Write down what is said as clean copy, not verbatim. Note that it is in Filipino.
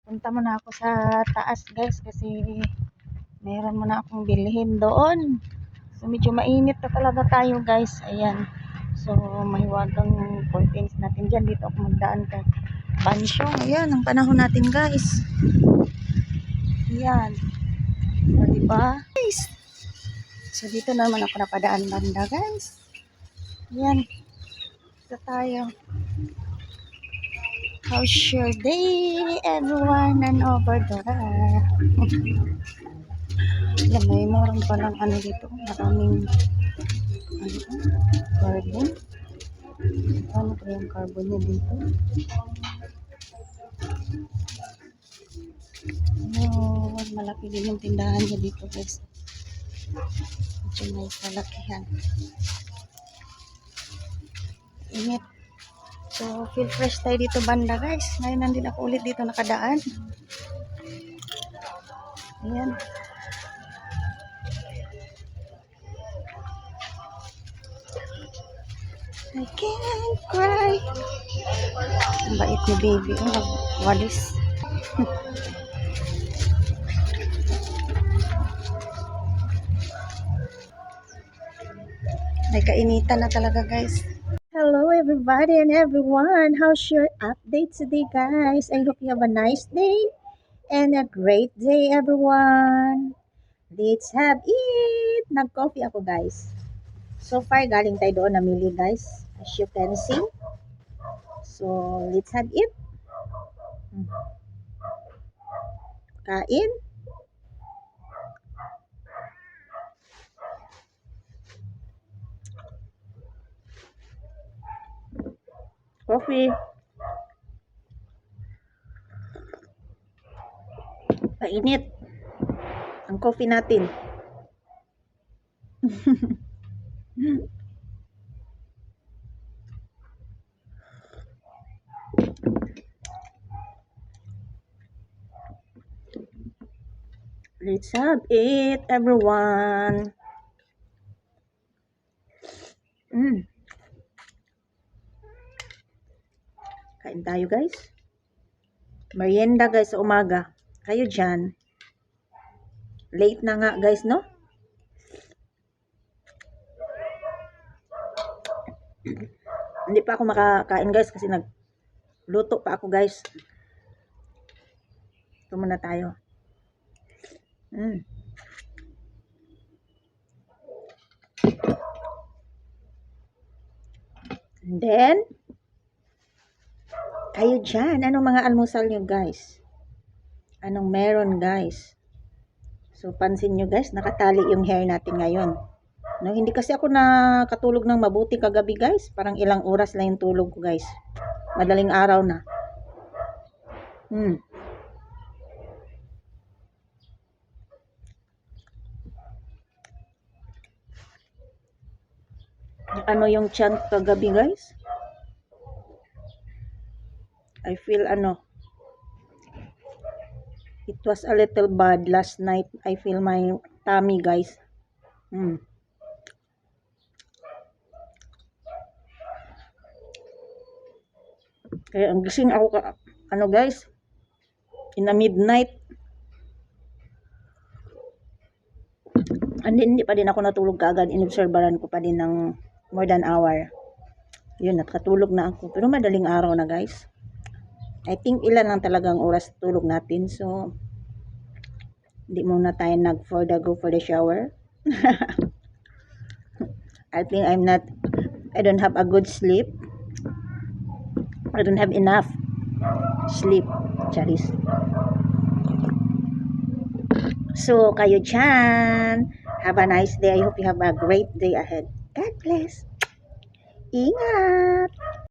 Punta muna ako sa taas guys kasi meron muna akong bilhin doon. So medyo mainit na talaga tayo guys. Ayan. So mahiwagang curtains natin dyan. Dito ako magdaan kay Bansyong. Ayan ang panahon natin guys. Ayan. O diba? Guys. So dito naman ako napadaan banda guys. Ayan. Dito tayo. How's your day, everyone, and over there? Yan, may meron palang ano dito. Maraming carbon. Ano pa yung carbon niya dito? Ayun, malaki din yung tindahan niya dito, guys. Medyo may kalakihan. Init. So, feel fresh tayo dito banda, guys. Ngayon nandun ako ulit dito nakadaan. Ayan. I can't cry. Ang bait ni baby. Oh, walis. May kainitan na talaga, guys. Hello, everybody and everyone. How's your update today, guys? I hope you have a nice day and a great day, everyone. Let's have it. Nag-coffee ako, guys. So far, galing tayo doon namili, guys. As you can see. So, let's have it. Kain. Coffee. Painit. Ang coffee natin. Let's have it, everyone. Kain tayo, guys. Merienda, guys, sa umaga. Kayo dyan. Late na nga, guys, no? Hindi pa ako makakain, guys, kasi nagluto pa ako, guys. Ito muna tayo. And then, kayo dyan. Anong mga almusal nyo, guys? Anong meron, guys? So, pansin nyo, guys, nakatali yung hair natin ngayon. No, hindi kasi ako nakatulog ng mabuti kagabi, guys. Parang ilang oras lang yung tulog ko, guys. Madaling araw na. Ano yung chant kagabi, guys? I feel it was a little bad last night. I feel my tummy, guys. Kaya ang gising ako guys, in the midnight. And hindi pa din ako natulog kaagad. Inobserbaran ko pa din ng more than hour. Yun, nakatulog na ako. Pero madaling araw na, guys. I think ilan lang talagang oras tulog natin. So, hindi muna tayo go for the shower. I think I don't have a good sleep. I don't have enough sleep. Charis. So, kayo dyan. Have a nice day. I hope you have a great day ahead. God bless. Ingat!